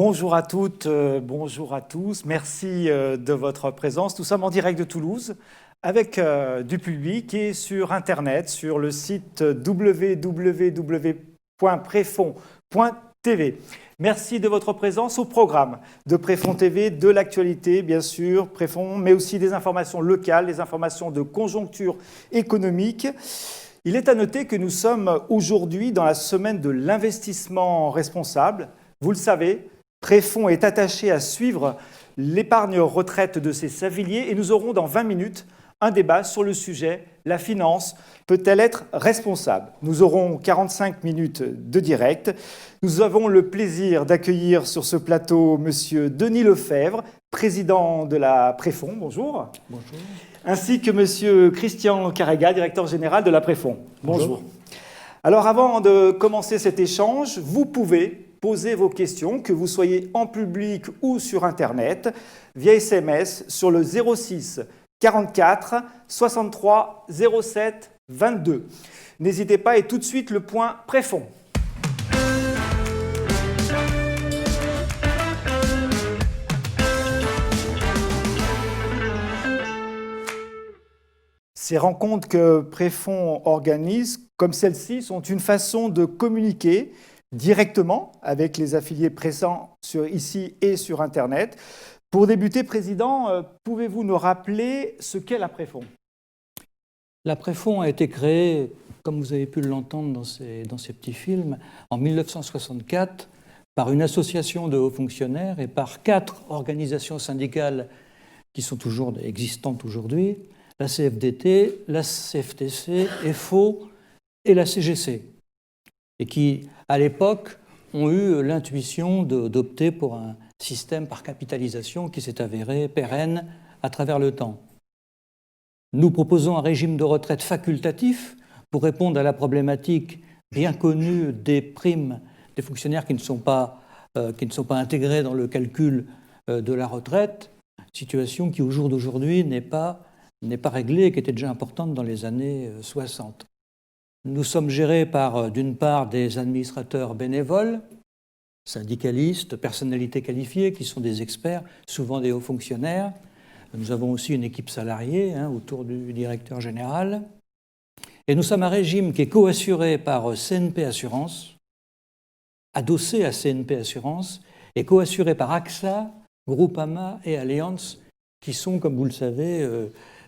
Bonjour à toutes, bonjour à tous. Merci de votre présence. Nous sommes en direct de Toulouse avec du public et sur Internet, sur le site www.prefond.tv. Merci de votre présence au programme de Prefond TV, de l'actualité, bien sûr, Prefond, mais aussi des informations locales, des informations de conjoncture économique. Il est à noter que nous sommes aujourd'hui dans la semaine de l'investissement responsable. Vous le savez, Prefond est attaché à suivre l'épargne retraite de ses affiliés et nous aurons dans 20 minutes un débat sur le sujet « La finance peut-elle être responsable ?» Nous aurons 45 minutes de direct. Nous avons le plaisir d'accueillir sur ce plateau M. Denis Lefebvre, président de la Prefond. Bonjour. Bonjour. Ainsi que M. Christian Carrega, directeur général de la Prefond. Bonjour. Alors avant de commencer cet échange, vous pouvez poser vos questions, que vous soyez en public ou sur Internet, via SMS sur le 06 44 63 07 22. N'hésitez pas et tout de suite le point Prefond. Ces rencontres que Prefond organise, comme celle-ci, sont une façon de communiquer directement avec les affiliés présents ici et sur Internet. Pour débuter, Président, pouvez-vous nous rappeler ce qu'est la Prefond ? La Prefond a été créée, comme vous avez pu l'entendre dans ces petits films, en 1964 par une association de hauts fonctionnaires et par 4 organisations syndicales qui sont toujours existantes aujourd'hui, la CFDT, la CFTC, FO et la CGC, et qui, à l'époque, ont eu l'intuition d'opter pour un système par capitalisation qui s'est avéré pérenne à travers le temps. Nous proposons un régime de retraite facultatif pour répondre à la problématique bien connue des primes des fonctionnaires qui ne sont pas intégrés dans le calcul de la retraite, situation qui, au jour d'aujourd'hui, n'est pas réglée et qui était déjà importante dans les années 60. Nous sommes gérés par, d'une part, des administrateurs bénévoles, syndicalistes, personnalités qualifiées, qui sont des experts, souvent des hauts fonctionnaires. Nous avons aussi une équipe salariée autour du directeur général. Et nous sommes un régime qui est coassuré par CNP Assurance, adossé à CNP Assurance, et coassuré par AXA, Groupama et Allianz, qui sont, comme vous le savez,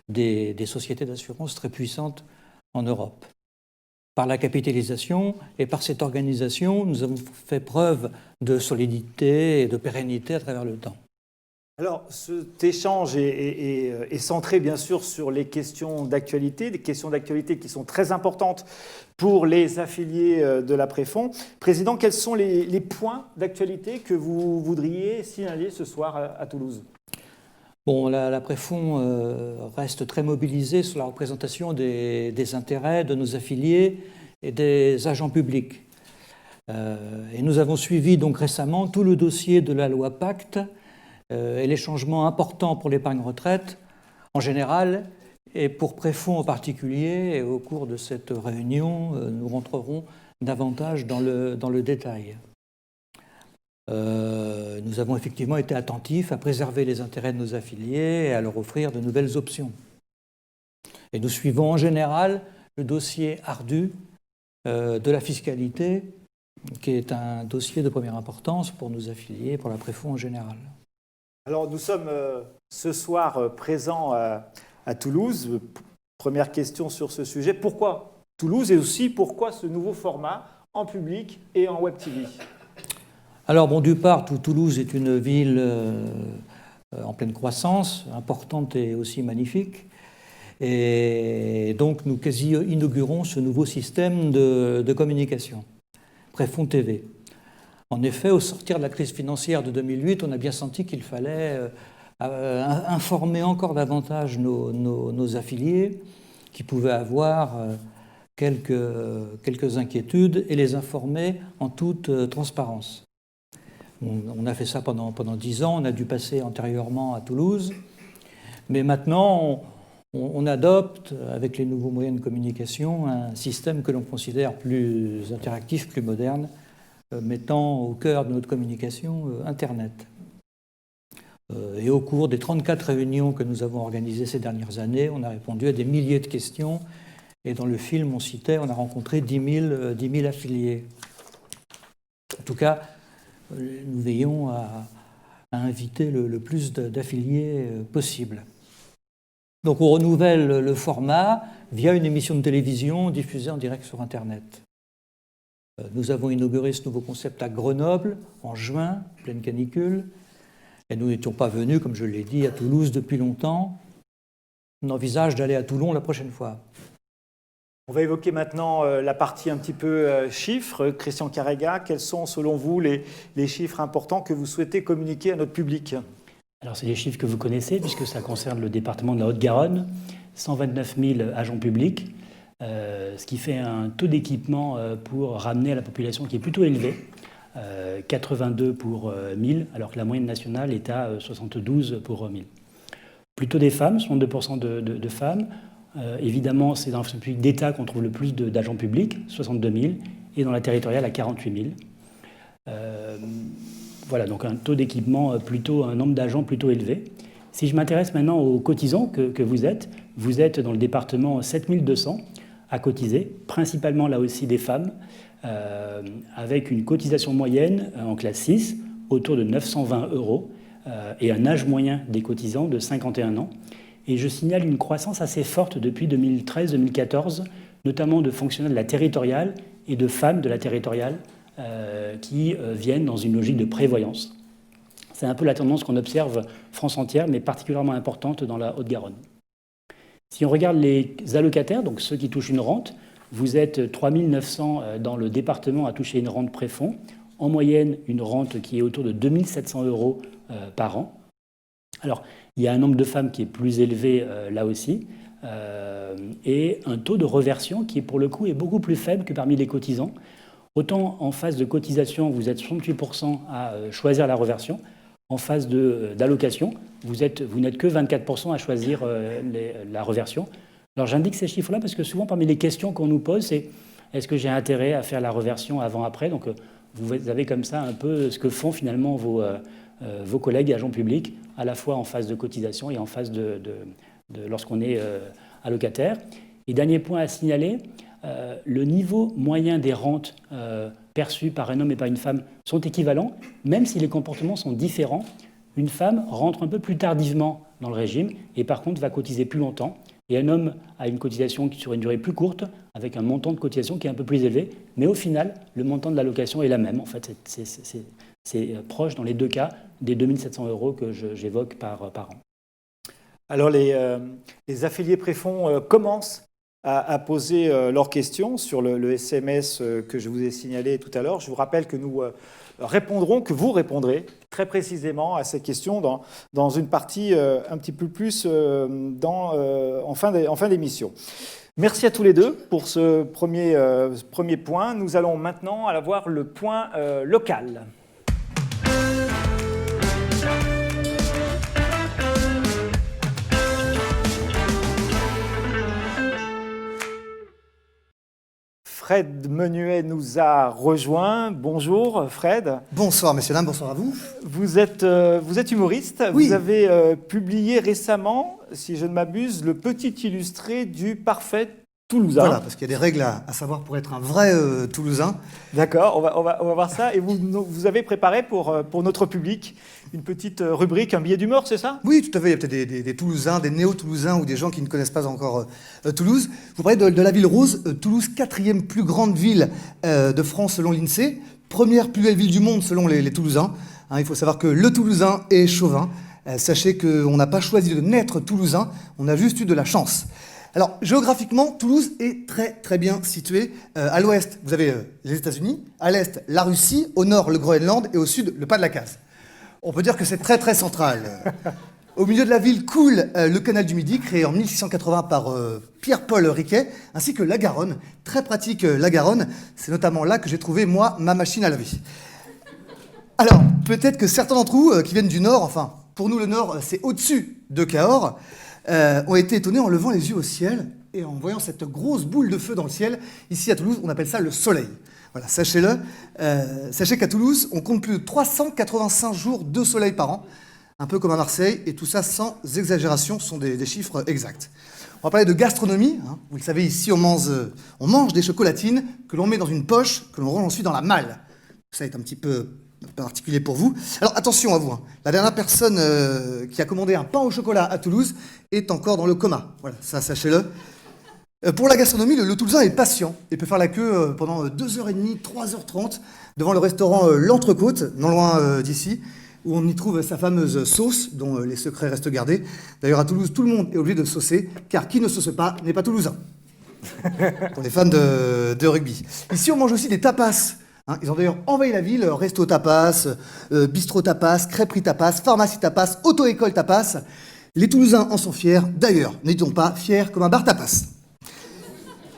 des sociétés d'assurance très puissantes en Europe. Par la capitalisation et par cette organisation, nous avons fait preuve de solidité et de pérennité à travers le temps. Alors, cet échange est centré bien sûr sur les questions d'actualité, des questions d'actualité qui sont très importantes pour les affiliés de la Prefond. Président, quels sont les points d'actualité que vous voudriez signaler ce soir à Toulouse ? Bon, la Prefond reste très mobilisée sur la représentation des intérêts de nos affiliés et des agents publics. Et nous avons suivi donc récemment tout le dossier de la loi Pacte et les changements importants pour l'épargne retraite en général et pour Prefond en particulier. Et au cours de cette réunion, nous rentrerons davantage dans le détail. Nous avons effectivement été attentifs à préserver les intérêts de nos affiliés et à leur offrir de nouvelles options. Et nous suivons en général le dossier ardu de la fiscalité, qui est un dossier de première importance pour nos affiliés, pour la Prefond en général. Alors nous sommes ce soir présents à Toulouse. Première question sur ce sujet. Pourquoi Toulouse et aussi pourquoi ce nouveau format en public et en Web TV ? Alors, bon, d'une part, Toulouse est une ville en pleine croissance, importante et aussi magnifique. Et donc, nous quasi-inaugurons ce nouveau système de communication, Prefond TV. En effet, au sortir de la crise financière de 2008, on a bien senti qu'il fallait informer encore davantage nos affiliés qui pouvaient avoir quelques inquiétudes et les informer en toute transparence. On a fait ça pendant 10 ans, on a dû passer antérieurement à Toulouse, mais maintenant on adopte, avec les nouveaux moyens de communication, un système que l'on considère plus interactif, plus moderne, mettant au cœur de notre communication Internet. Et au cours des 34 réunions que nous avons organisées ces dernières années, on a répondu à des milliers de questions. Et dans le film, on a rencontré 10 000 affiliés. En tout cas, nous veillons à inviter le plus d'affiliés possible. Donc on renouvelle le format via une émission de télévision diffusée en direct sur Internet. Nous avons inauguré ce nouveau concept à Grenoble en juin, pleine canicule. Et nous n'étions pas venus, comme je l'ai dit, à Toulouse depuis longtemps. On envisage d'aller à Toulon la prochaine fois. On va évoquer maintenant la partie un petit peu chiffres. Christian Carrega, quels sont selon vous les chiffres importants que vous souhaitez communiquer à notre public ? Alors c'est des chiffres que vous connaissez puisque ça concerne le département de la Haute-Garonne, 129 000 agents publics, ce qui fait un taux d'équipement pour ramener à la population qui est plutôt élevé, 82 pour 1000, alors que la moyenne nationale est à 72 pour 1000. Plutôt des femmes, 62% de femmes. Évidemment, c'est dans la fonction publique d'État qu'on trouve le plus d'agents publics, 62 000, et dans la territoriale à 48 000. Voilà, donc un taux d'équipement un nombre d'agents plutôt élevé. Si je m'intéresse maintenant aux cotisants que vous êtes dans le département 7200 à cotiser, principalement là aussi des femmes, avec une cotisation moyenne en classe 6 autour de 920 € et un âge moyen des cotisants de 51 ans. Et je signale une croissance assez forte depuis 2013-2014, notamment de fonctionnaires de la territoriale et de femmes de la territoriale qui viennent dans une logique de prévoyance. C'est un peu la tendance qu'on observe France entière, mais particulièrement importante dans la Haute-Garonne. Si on regarde les allocataires, donc ceux qui touchent une rente, vous êtes 3 900 dans le département à toucher une rente préfonds, en moyenne une rente qui est autour de 2 700 € par an. Alors, il y a un nombre de femmes qui est plus élevé là aussi, et un taux de reversion qui, pour le coup, est beaucoup plus faible que parmi les cotisants. Autant en phase de cotisation, vous êtes 68% à choisir la reversion. En phase d'allocation, vous n'êtes que 24% à choisir la reversion. Alors j'indique ces chiffres-là parce que souvent, parmi les questions qu'on nous pose, c'est est-ce que j'ai intérêt à faire la reversion avant-après ? Donc vous avez comme ça un peu ce que font finalement vos collègues agents publics, à la fois en phase de cotisation et en phase lorsqu'on est allocataire. Et dernier point à signaler, le niveau moyen des rentes perçues par un homme et par une femme sont équivalents, même si les comportements sont différents. Une femme rentre un peu plus tardivement dans le régime et par contre va cotiser plus longtemps. Et un homme a une cotisation qui sur une durée plus courte, avec un montant de cotisation qui est un peu plus élevé. Mais au final, le montant de l'allocation est la même. En fait, c'est proche dans les deux cas des 2 700 € que j'évoque par an. Alors les affiliés préfonds commencent à poser leurs questions sur le SMS que je vous ai signalé tout à l'heure. Je vous rappelle que vous répondrez très précisément à ces questions dans une partie un petit peu plus en fin d'émission. Merci à tous les deux pour ce premier point. Nous allons maintenant avoir le point local. Fred Menuet nous a rejoint. Bonjour Fred. Bonsoir messieurs, dames, bonsoir à vous. Vous êtes humoriste. Oui. Vous avez publié récemment, si je ne m'abuse, le petit illustré du parfait toulousain. Voilà, parce qu'il y a des règles à savoir pour être un vrai toulousain. D'accord, on va voir ça. Et vous avez préparé pour notre public une petite rubrique, un billet d'humeur, c'est ça ? Oui, tout à fait. Il y a peut-être des Toulousains, des néo-Toulousains ou des gens qui ne connaissent pas encore Toulouse. Vous parlez de la ville rose. Toulouse, 4e plus grande ville de France selon l'INSEE. Première plus belle ville du monde selon les Toulousains. Il faut savoir que le Toulousain est chauvin. Sachez qu'on n'a pas choisi de naître Toulousain, on a juste eu de la chance. Alors, géographiquement, Toulouse est très très bien située. À l'ouest, vous avez les États-Unis, à l'est, la Russie, au nord, le Groenland et au sud, le Pas-de-la-Case. On peut dire que c'est très très central. Au milieu de la ville coule le canal du Midi, créé en 1680 par Pierre-Paul Riquet, ainsi que la Garonne. Très pratique la Garonne, c'est notamment là que j'ai trouvé, moi, ma machine à laver. Alors, peut-être que certains d'entre vous qui viennent du nord, enfin, pour nous le nord, c'est au-dessus de Cahors, ont été étonnés en levant les yeux au ciel. et en voyant cette grosse boule de feu dans le ciel, ici à Toulouse, on appelle ça le soleil. Voilà, sachez-le. Sachez qu'à Toulouse, on compte plus de 385 jours de soleil par an, un peu comme à Marseille, et tout ça sans exagération, ce sont des chiffres exacts. On va parler de gastronomie. Hein. Vous le savez, ici, on mange des chocolatines que l'on met dans une poche, que l'on range ensuite dans la malle. Ça est un petit peu particulier pour vous. Alors attention à vous. Hein. La dernière personne qui a commandé un pain au chocolat à Toulouse est encore dans le coma. Voilà, ça, sachez-le. Pour la gastronomie, le Toulousain est patient et peut faire la queue pendant 2h30, 3h30 devant le restaurant L'Entrecôte, non loin d'ici, où on y trouve sa fameuse sauce, dont les secrets restent gardés. D'ailleurs, à Toulouse, tout le monde est obligé de saucer, car qui ne sauce pas n'est pas toulousain. Pour les fans de rugby. Ici, on mange aussi des tapas. Hein, ils ont d'ailleurs envahi la ville, resto tapas, bistrot tapas, crêperie tapas, pharmacie tapas, auto-école tapas. Les Toulousains en sont fiers. D'ailleurs, n'étions pas fiers comme un bar tapas.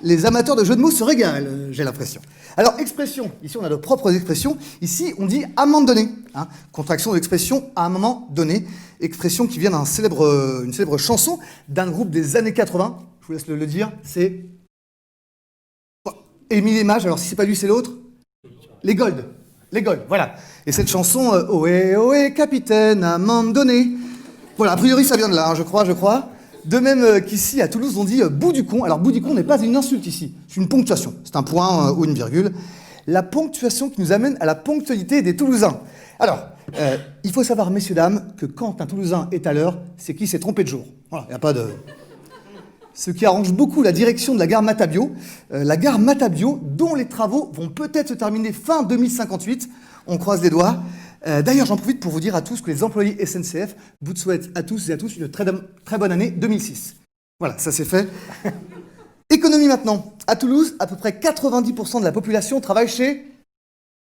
Les amateurs de jeux de mots se régalent, j'ai l'impression. Alors, expression. Ici, on a nos propres expressions. Ici, on dit à un moment donné. Hein, contraction de l'expression à un moment donné. Expression qui vient d'une célèbre chanson d'un groupe des années 80. Je vous laisse le dire. C'est Émile et Mage. Alors, si c'est pas lui, c'est l'autre. Les Gold. Les Gold, voilà. Et cette chanson, ohé, ohé, capitaine, à un moment donné. Voilà, a priori, ça vient de là, hein, je crois. De même qu'ici, à Toulouse, on dit bout du con. Alors, bout du con n'est pas une insulte ici, c'est une ponctuation. C'est un point ou une virgule. La ponctuation qui nous amène à la ponctualité des Toulousains. Alors, il faut savoir, messieurs, dames, que quand un Toulousain est à l'heure, c'est qu'il s'est trompé de jour. Voilà, il n'y a pas de... Ce qui arrange beaucoup la direction de la gare Matabio. La gare Matabio, dont les travaux vont peut-être se terminer fin 2058. On croise les doigts. D'ailleurs, j'en profite pour vous dire à tous que les employés SNCF vous souhaitent à tous et à tous une très bonne année 2006. Voilà, ça c'est fait. Économie maintenant. À Toulouse, à peu près 90% de la population travaille chez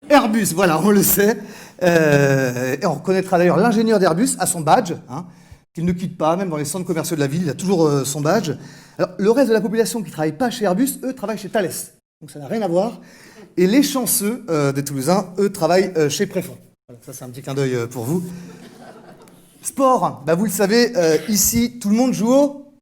Airbus. Voilà, on le sait. Et on reconnaîtra d'ailleurs l'ingénieur d'Airbus à son badge, hein, qu'il ne quitte pas, même dans les centres commerciaux de la ville, il a toujours son badge. Alors, le reste de la population qui ne travaille pas chez Airbus, eux, travaillent chez Thales. Donc ça n'a rien à voir. Et les chanceux des Toulousains, eux, travaillent chez Préfond. Voilà, ça, c'est un petit clin d'œil pour vous. Sport, bah, vous le savez, ici, tout le monde joue au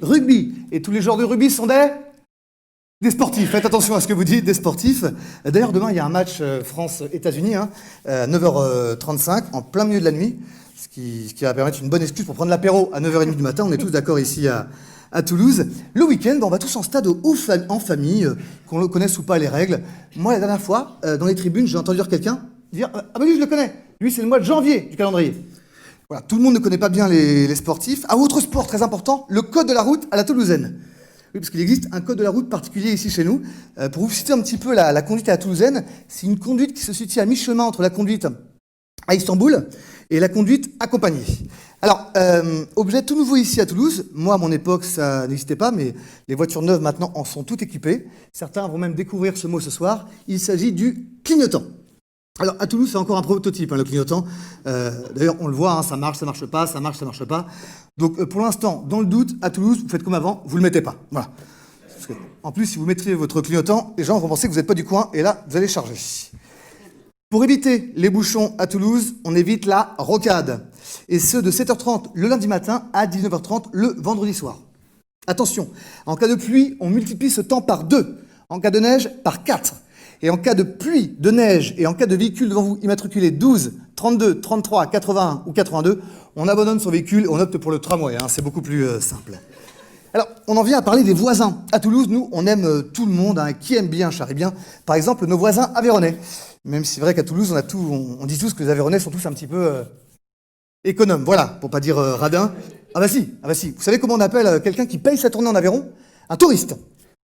rugby. Et tous les joueurs de rugby sont des sportifs. Faites attention à ce que vous dites, des sportifs. D'ailleurs, demain, il y a un match France-États-Unis, hein, 9h35, en plein milieu de la nuit, ce qui va permettre une bonne excuse pour prendre l'apéro à 9h30 du matin. On est tous d'accord ici à Toulouse. Le week-end, on va tous en stade en famille, qu'on le connaisse ou pas les règles. Moi, la dernière fois, dans les tribunes, j'ai entendu quelqu'un dire « Ah ben lui, je le connais. Lui, c'est le mois de janvier du calendrier. » Voilà, tout le monde ne connaît pas bien les sportifs. Ah, autre sport très important, le code de la route à la toulousaine. Oui, parce qu'il existe un code de la route particulier ici chez nous. Pour vous citer un petit peu la conduite à la toulousaine, c'est une conduite qui se situe à mi-chemin entre la conduite à Istanbul et la conduite accompagnée. Alors, objet tout nouveau ici à Toulouse. Moi, à mon époque, ça n'existait pas, mais les voitures neuves maintenant en sont toutes équipées. Certains vont même découvrir ce mot ce soir. Il s'agit du clignotant. Alors, à Toulouse, c'est encore un prototype, hein, le clignotant. D'ailleurs, on le voit, hein, ça marche pas, ça marche pas. Donc, pour l'instant, dans le doute, à Toulouse, vous faites comme avant, vous le mettez pas. Voilà. Parce que, en plus, si vous mettriez votre clignotant, les gens vont penser que vous n'êtes pas du coin, et là, vous allez charger. Pour éviter les bouchons à Toulouse, on évite la rocade. Et ce, de 7h30 le lundi matin à 19h30 le vendredi soir. Attention, en cas de pluie, on multiplie ce temps par 2. En cas de neige, par 4. Et en cas de pluie, de neige, et en cas de véhicule devant vous immatriculé 12, 32, 33, 81 ou 82, on abandonne son véhicule et on opte pour le tramway. Hein, c'est beaucoup plus simple. Alors, on en vient à parler des voisins. À Toulouse, nous, on aime tout le monde. Hein, qui aime bien, charrie bien. Par exemple, nos voisins aveyronnais. Même si c'est vrai qu'à Toulouse, on dit tous que les aveyronnais sont tous un petit peu économes. Voilà, pour pas dire radins. Ah bah si. Vous savez comment on appelle quelqu'un qui paye sa tournée en Aveyron? Un touriste.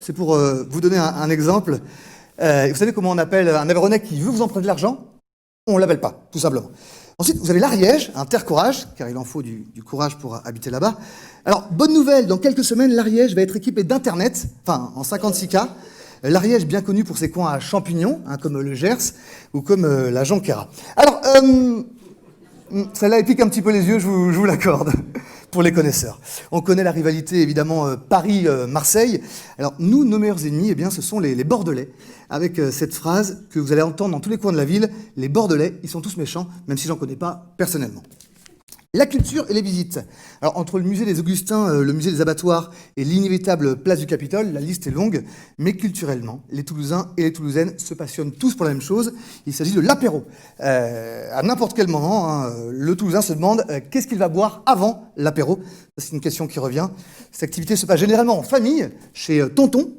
C'est pour vous donner un exemple. Vous savez comment on appelle un Aveyronnais qui veut vous emprunter de l'argent? On ne l'appelle pas, tout simplement. Ensuite, vous avez l'Ariège, un terre-courage, car il en faut du courage pour habiter là-bas. Alors, bonne nouvelle, dans quelques semaines, l'Ariège va être équipé d'Internet, enfin, en 56K. L'Ariège, bien connu pour ses coins à champignons, hein, comme le Gers ou comme la Jonquera. Alors, celle-là, elle pique un petit peu les yeux, je vous l'accorde, pour les connaisseurs. On connaît la rivalité, évidemment, Paris-Marseille. Alors, nous, nos meilleurs ennemis, eh bien, ce sont les Bordelais, avec cette phrase que vous allez entendre dans tous les coins de la ville. Les Bordelais, ils sont tous méchants, même si j'en connais pas personnellement. La culture et les visites. Alors, entre le musée des Augustins, le musée des abattoirs et l'inévitable place du Capitole, la liste est longue, mais culturellement, les Toulousains et les Toulousaines se passionnent tous pour la même chose. Il s'agit de l'apéro. À n'importe quel moment, hein, le Toulousain se demande qu'est-ce qu'il va boire avant l'apéro. C'est une question qui revient. Cette activité se passe généralement en famille, chez Tonton.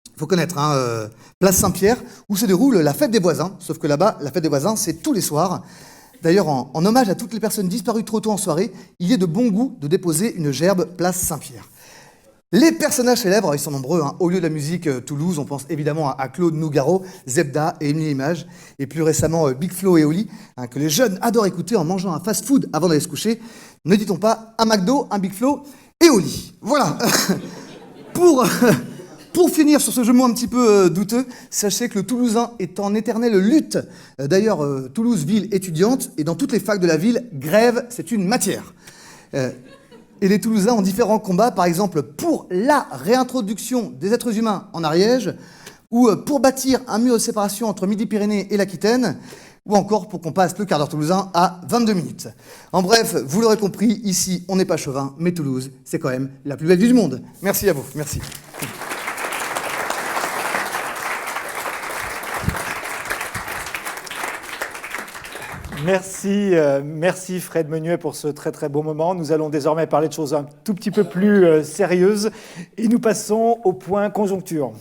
Il faut connaître, hein, place Saint-Pierre, où se déroule la fête des voisins. Sauf que là-bas, la fête des voisins, c'est tous les soirs. D'ailleurs, en hommage à toutes les personnes disparues trop tôt en soirée, il est de bon goût de déposer une gerbe place Saint-Pierre. Les personnages célèbres, ils sont nombreux, hein. Au lieu de la musique Toulouse, on pense évidemment à Claude Nougaro, Zebda et Émilie Image, et plus récemment Big Flo et Oli, hein, que les jeunes adorent écouter en mangeant un fast-food avant d'aller se coucher. Ne dit-on pas un McDo, un Big Flo et Oli. Voilà. Pour finir sur ce jeu de mots un petit peu douteux, sachez que le Toulousain est en éternelle lutte. D'ailleurs, Toulouse, ville étudiante, et dans toutes les facs de la ville, grève, c'est une matière. Et les Toulousains ont différents combats, par exemple pour la réintroduction des êtres humains en Ariège, ou pour bâtir un mur de séparation entre Midi-Pyrénées et l'Aquitaine, ou encore pour qu'on passe le quart d'heure toulousain à 22 minutes. En bref, vous l'aurez compris, ici, on n'est pas chauvin, mais Toulouse, c'est quand même la plus belle ville du monde. Merci à vous, merci. Merci Fred Menuet pour ce très très beau moment. Nous allons désormais parler de choses un tout petit peu plus sérieuses et nous passons au point conjoncture.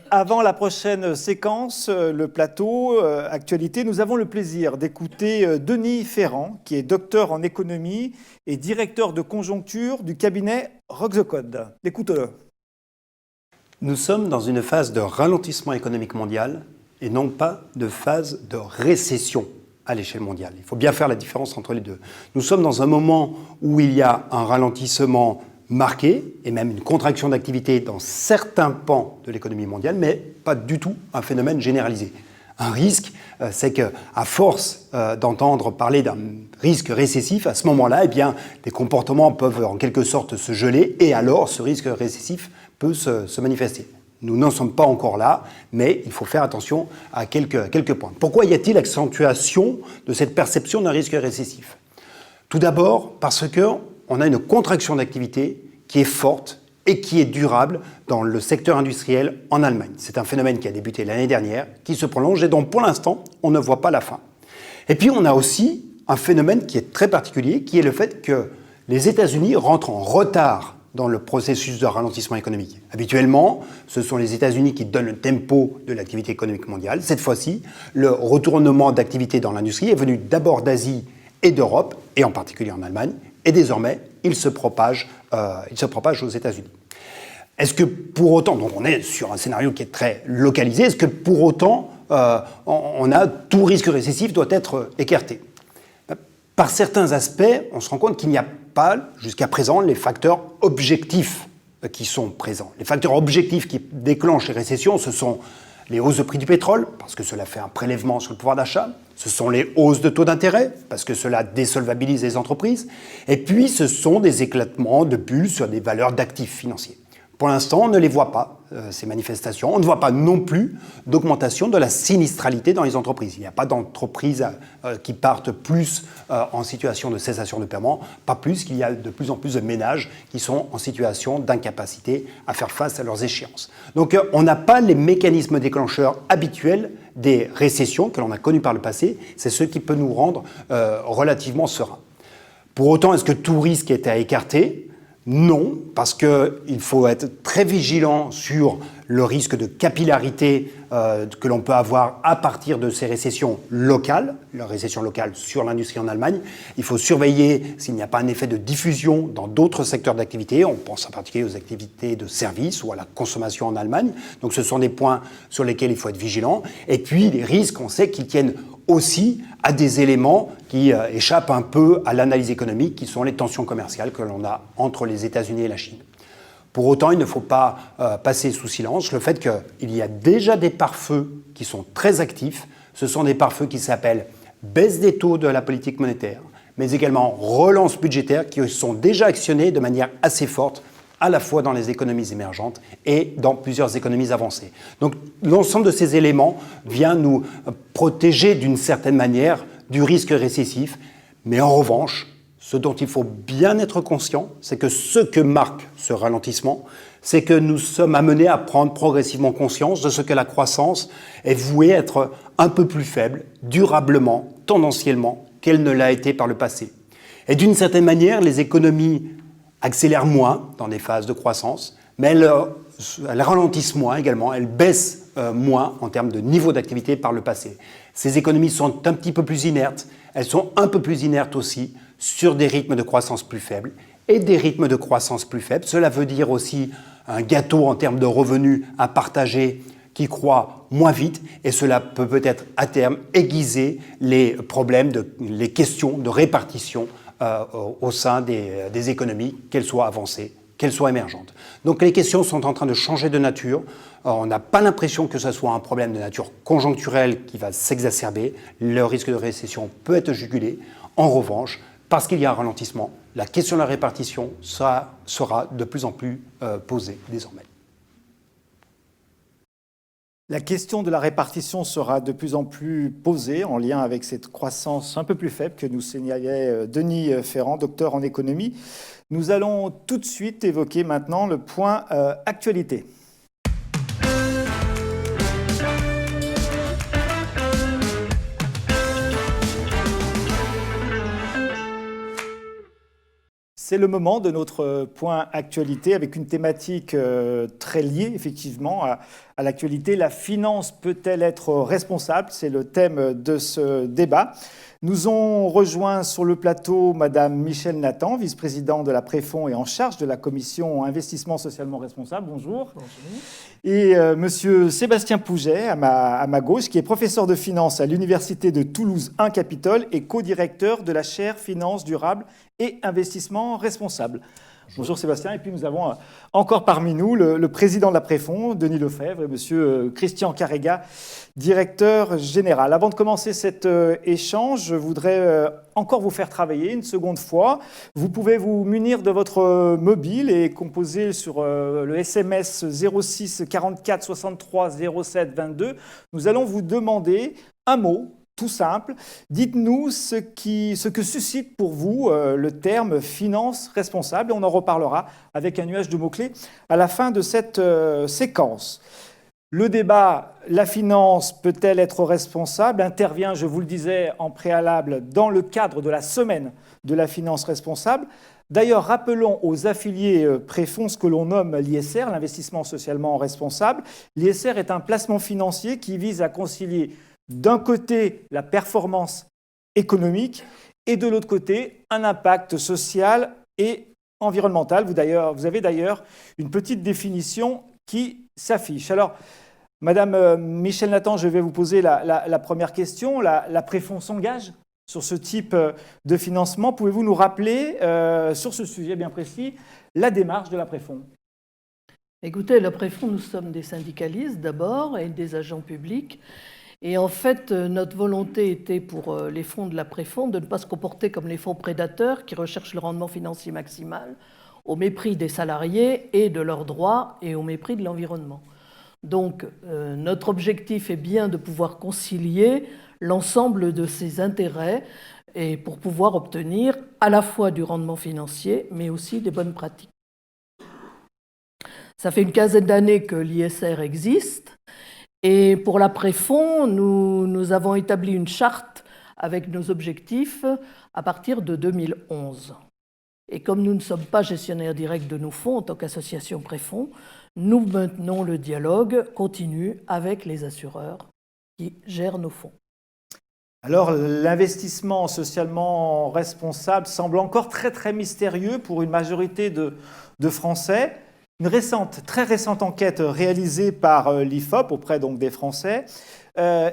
Avant la prochaine séquence, le plateau actualité, nous avons le plaisir d'écouter Denis Ferrand, qui est docteur en économie et directeur de conjoncture du cabinet Rock the Code. Écoute-le. Nous sommes dans une phase de ralentissement économique mondial et non pas de phase de récession à l'échelle mondiale. Il faut bien faire la différence entre les deux. Nous sommes dans un moment où il y a un ralentissement marqué et même une contraction d'activité dans certains pans de l'économie mondiale, mais pas du tout un phénomène généralisé. Un risque, c'est qu'à force d'entendre parler d'un risque récessif, à ce moment-là, eh bien, des comportements peuvent en quelque sorte se geler et alors ce risque récessif peut se manifester. Nous n'en sommes pas encore là, mais il faut faire attention à quelques points. Pourquoi y a-t-il accentuation de cette perception d'un risque récessif ? Tout d'abord parce qu'on a une contraction d'activité qui est forte et qui est durable dans le secteur industriel en Allemagne. C'est un phénomène qui a débuté l'année dernière, qui se prolonge et dont pour l'instant on ne voit pas la fin. Et puis on a aussi un phénomène qui est très particulier, qui est le fait que les États-Unis rentrent en retard dans le processus de ralentissement économique. Habituellement, ce sont les États-Unis qui donnent le tempo de l'activité économique mondiale. Cette fois-ci, le retournement d'activité dans l'industrie est venu d'abord d'Asie et d'Europe, et en particulier en Allemagne, et désormais, il se propage aux États-Unis. Est-ce que pour autant, donc on est sur un scénario qui est très localisé, est-ce que pour autant, tout risque récessif doit être écarté ? Par certains aspects, on se rend compte qu'il n'y a pas, jusqu'à présent, les facteurs objectifs qui sont présents. Les facteurs objectifs qui déclenchent les récessions, ce sont les hausses de prix du pétrole, parce que cela fait un prélèvement sur le pouvoir d'achat. Ce sont les hausses de taux d'intérêt, parce que cela désolvabilise les entreprises. Et puis, ce sont des éclatements de bulles sur des valeurs d'actifs financiers. Pour l'instant, on ne les voit pas, ces manifestations. On ne voit pas non plus d'augmentation de la sinistralité dans les entreprises. Il n'y a pas d'entreprises qui partent plus en situation de cessation de paiement, pas plus qu'il y a de plus en plus de ménages qui sont en situation d'incapacité à faire face à leurs échéances. Donc, on n'a pas les mécanismes déclencheurs habituels des récessions que l'on a connues par le passé. C'est ce qui peut nous rendre relativement sereins. Pour autant, est-ce que tout risque est à écarter ? Non, parce qu'il faut être très vigilant sur le risque de capillarité que l'on peut avoir à partir de ces récessions locales, la récession locale sur l'industrie en Allemagne. Il faut surveiller s'il n'y a pas un effet de diffusion dans d'autres secteurs d'activité. On pense en particulier aux activités de services ou à la consommation en Allemagne. Donc ce sont des points sur lesquels il faut être vigilant. Et puis les risques, on sait qu'ils tiennent aussi à des éléments qui échappent un peu à l'analyse économique, qui sont les tensions commerciales que l'on a entre les États-Unis et la Chine. Pour autant, il ne faut pas passer sous silence le fait qu'il y a déjà des pare-feux qui sont très actifs. Ce sont des pare-feux qui s'appellent baisse des taux de la politique monétaire, mais également relance budgétaire qui sont déjà actionnés de manière assez forte à la fois dans les économies émergentes et dans plusieurs économies avancées. Donc l'ensemble de ces éléments vient nous protéger d'une certaine manière du risque récessif, mais en revanche, ce dont il faut bien être conscient, c'est que ce que marque ce ralentissement, c'est que nous sommes amenés à prendre progressivement conscience de ce que la croissance est vouée à être un peu plus faible, durablement, tendanciellement, qu'elle ne l'a été par le passé. Et d'une certaine manière, les économies accélèrent moins dans des phases de croissance, mais elles ralentissent moins également, elles baissent moins en termes de niveau d'activité par le passé. Ces économies sont un petit peu plus inertes, elles sont un peu plus inertes aussi sur des rythmes de croissance plus faibles et des rythmes de croissance plus faibles. Cela veut dire aussi un gâteau en termes de revenus à partager qui croît moins vite et cela peut peut-être à terme aiguiser les problèmes, les questions de répartition au sein des économies, qu'elles soient avancées, qu'elles soient émergentes. Donc les questions sont en train de changer de nature. On n'a pas l'impression que ce soit un problème de nature conjoncturelle qui va s'exacerber. Le risque de récession peut être jugulé. En revanche, parce qu'il y a un ralentissement, la question de la répartition sera de plus en plus posée désormais. La question de la répartition sera de plus en plus posée en lien avec cette croissance un peu plus faible que nous signalait Denis Ferrand, docteur en économie. Nous allons tout de suite évoquer maintenant le point actualité. C'est le moment de notre point actualité avec une thématique très liée effectivement à l'actualité. La finance peut-elle être responsable? C'est le thème de ce débat. Nous ont rejoint sur le plateau Madame Michèle Nathan, vice-présidente de la Préfond et en charge de la commission investissement socialement responsable. Bonjour. Bonjour. Et Monsieur Sébastien Pouget, à ma gauche, qui est professeur de finance à l'Université de Toulouse 1 Capitole et co-directeur de la chaire Finance durable et investissement responsable. Bonjour Sébastien. Et puis nous avons encore parmi nous le président de la Préfond, Denis Lefebvre, et monsieur Christian Carrega, directeur général. Avant de commencer cet échange, je voudrais encore vous faire travailler une seconde fois. Vous pouvez vous munir de votre mobile et composer sur le SMS 06 44 63 07 22. Nous allons vous demander un mot. Tout simple, dites-nous ce que suscite pour vous le terme finance responsable. On en reparlera avec un nuage de mots-clés à la fin de cette séquence. Le débat, la finance peut-elle être responsable, intervient, je vous le disais en préalable, dans le cadre de la semaine de la finance responsable. D'ailleurs, rappelons aux affiliés Préfond ce que l'on nomme l'ISR, l'investissement socialement responsable. L'ISR est un placement financier qui vise à concilier d'un côté la performance économique et de l'autre côté un impact social et environnemental. Vous avez d'ailleurs une petite définition qui s'affiche. Alors, Madame Michèle Nathan, je vais vous poser la première question. La Préfond s'engage sur ce type de financement. Pouvez-vous nous rappeler, sur ce sujet bien précis, la démarche de la Préfond ? Écoutez, la Préfond, nous sommes des syndicalistes d'abord et des agents publics. Et en fait, notre volonté était pour les fonds de la Préfond de ne pas se comporter comme les fonds prédateurs qui recherchent le rendement financier maximal au mépris des salariés et de leurs droits et au mépris de l'environnement. Donc, notre objectif est bien de pouvoir concilier l'ensemble de ces intérêts et pour pouvoir obtenir à la fois du rendement financier, mais aussi des bonnes pratiques. Ça fait une quinzaine d'années que l'ISR existe. Et pour la Préfond, nous avons établi une charte avec nos objectifs à partir de 2011. Et comme nous ne sommes pas gestionnaires directs de nos fonds en tant qu'association Préfond, nous maintenons le dialogue continu avec les assureurs qui gèrent nos fonds. Alors, l'investissement socialement responsable semble encore très, très mystérieux pour une majorité de Français. Une très récente enquête réalisée par l'IFOP auprès donc des Français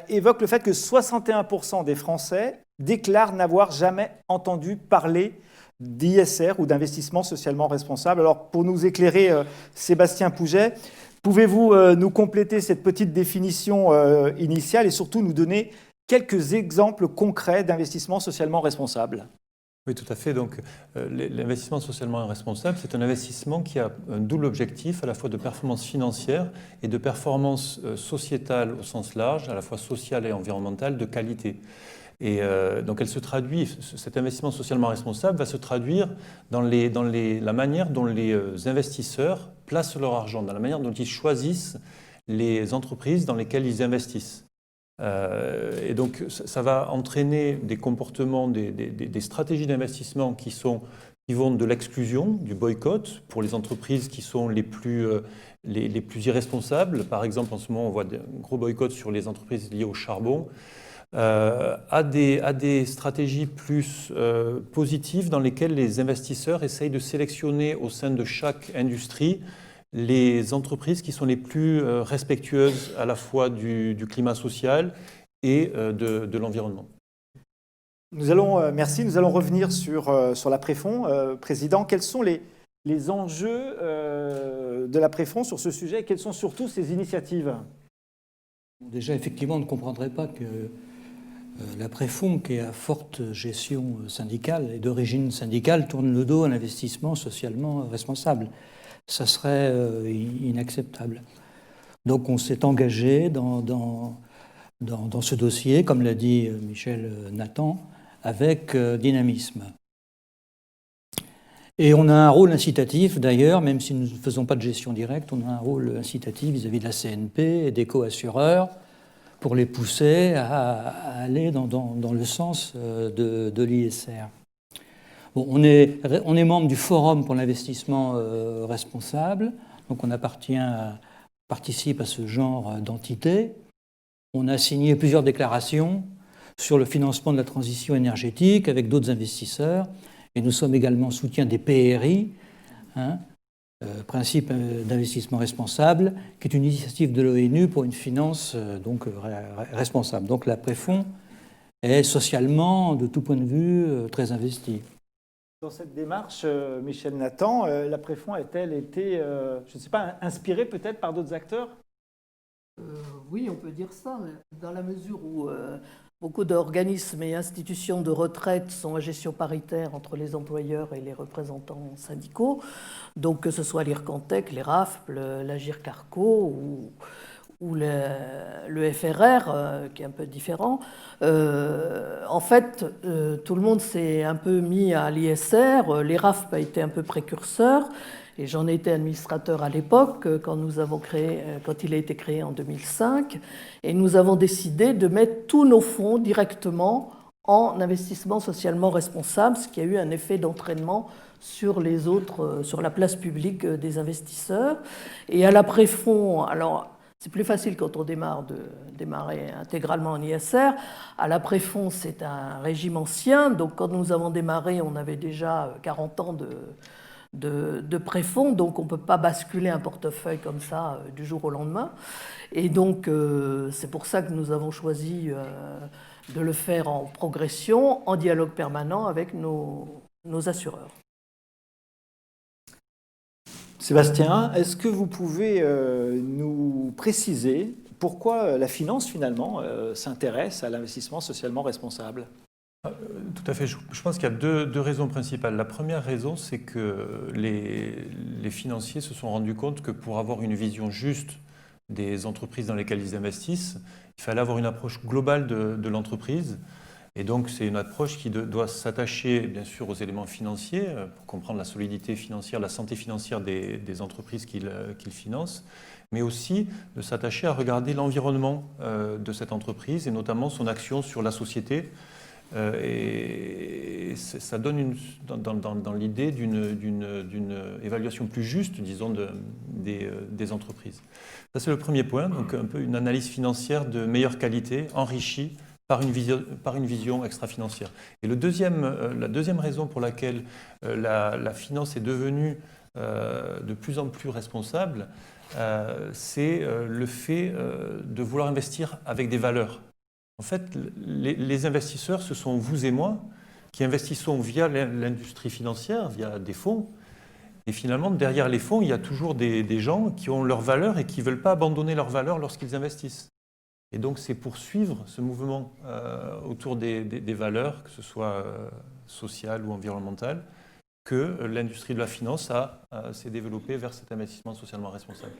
évoque le fait que 61% des Français déclarent n'avoir jamais entendu parler d'ISR ou d'investissement socialement responsable. Alors pour nous éclairer, Sébastien Pouget, pouvez-vous nous compléter cette petite définition initiale et surtout nous donner quelques exemples concrets d'investissement socialement responsable ? Oui, tout à fait. Donc, l'investissement socialement responsable, c'est un investissement qui a un double objectif, à la fois de performance financière et de performance sociétale au sens large, à la fois sociale et environnementale, de qualité. Et donc, cet investissement socialement responsable va se traduire dans la manière dont les investisseurs placent leur argent, dans la manière dont ils choisissent les entreprises dans lesquelles ils investissent. Et donc, ça va entraîner des comportements, des stratégies d'investissement qui vont de l'exclusion, du boycott, pour les entreprises qui sont les plus irresponsables. Par exemple, en ce moment, on voit des gros boycotts sur les entreprises liées au charbon, à des stratégies plus positives dans lesquelles les investisseurs essayent de sélectionner au sein de chaque industrie les entreprises qui sont les plus respectueuses à la fois du climat social et de l'environnement. Merci. Nous allons revenir sur la Préfond. Président, quels sont les enjeux de la Préfond sur ce sujet et quelles sont surtout ses initiatives? Déjà, effectivement, on ne comprendrait pas que la Préfond, qui est à forte gestion syndicale et d'origine syndicale, tourne le dos à l'investissement socialement responsable. Ça serait inacceptable. Donc on s'est engagé dans ce dossier, comme l'a dit Michel Nathan, avec dynamisme. Et on a un rôle incitatif d'ailleurs, même si nous ne faisons pas de gestion directe, on a un rôle incitatif vis-à-vis de la CNP et des co-assureurs pour les pousser à aller dans le sens de l'ISR. Bon, on est membre du Forum pour l'investissement responsable, donc on participe à ce genre d'entité. On a signé plusieurs déclarations sur le financement de la transition énergétique avec d'autres investisseurs, et nous sommes également en soutien des PRI, principe d'investissement responsable, qui est une initiative de l'ONU pour une finance responsable. Donc la Préfond est socialement, de tout point de vue, très investie. Dans cette démarche, Michel Nathan, la Préfond a-t-elle été, je ne sais pas, inspirée peut-être par d'autres acteurs? Oui, on peut dire ça, dans la mesure où beaucoup d'organismes et institutions de retraite sont à gestion paritaire entre les employeurs et les représentants syndicaux, donc que ce soit l'IRCANTEC, les RAFP, l'AGIR-CARCO ou le FRR, qui est un peu différent. En fait, tout le monde s'est un peu mis à l'ISR. Les RAFP a été un peu précurseur, et j'en ai été administrateur à l'époque, quand il a été créé en 2005, et nous avons décidé de mettre tous nos fonds directement en investissement socialement responsable, ce qui a eu un effet d'entraînement sur les autres, sur la place publique des investisseurs. Et à la Préfond, alors c'est plus facile quand on démarrer intégralement en ISR. À la Préfond, c'est un régime ancien, donc quand nous avons démarré, on avait déjà 40 ans de préfonds, donc on ne peut pas basculer un portefeuille comme ça du jour au lendemain. Et donc c'est pour ça que nous avons choisi de le faire en progression, en dialogue permanent avec nos assureurs. Sébastien, est-ce que vous pouvez nous préciser pourquoi la finance finalement s'intéresse à l'investissement socialement responsable? Tout à fait. Je pense qu'il y a deux raisons principales. La première raison, c'est que les financiers se sont rendus compte que pour avoir une vision juste des entreprises dans lesquelles ils investissent, il fallait avoir une approche globale de l'entreprise. Et donc, c'est une approche qui doit s'attacher, bien sûr, aux éléments financiers, pour comprendre la solidité financière, la santé financière des entreprises qu'ils financent, mais aussi de s'attacher à regarder l'environnement de cette entreprise, et notamment son action sur la société. Et ça donne dans l'idée d'une évaluation plus juste, disons, des entreprises. Ça, c'est le premier point, donc un peu une analyse financière de meilleure qualité, enrichie par une vision extra-financière. Et la deuxième raison pour laquelle la finance est devenue de plus en plus responsable, c'est le fait de vouloir investir avec des valeurs. En fait, les investisseurs, ce sont vous et moi qui investissons via l'industrie financière, via des fonds. Et finalement, derrière les fonds, il y a toujours des gens qui ont leurs valeurs et qui ne veulent pas abandonner leurs valeurs lorsqu'ils investissent. Et donc c'est pour suivre ce mouvement autour des valeurs, que ce soit sociales ou environnementales, que l'industrie de la finance s'est développée vers cet investissement socialement responsable.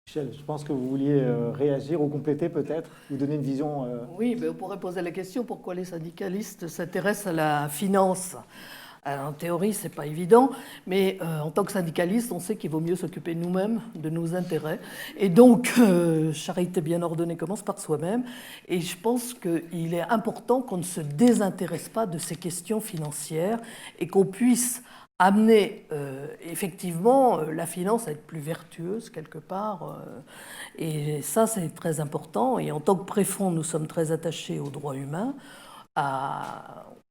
Michel, je pense que vous vouliez réagir ou compléter peut-être, ou donner une vision. Oui, mais on pourrait poser la question pourquoi les syndicalistes s'intéressent à la finance. En théorie, ce n'est pas évident, mais en tant que syndicaliste, on sait qu'il vaut mieux s'occuper nous-mêmes de nos intérêts. Et donc, charité bien ordonnée commence par soi-même. Et je pense qu'il est important qu'on ne se désintéresse pas de ces questions financières et qu'on puisse amener effectivement la finance à être plus vertueuse quelque part. Et ça, c'est très important. Et en tant que préfonds, nous sommes très attachés aux droits humains,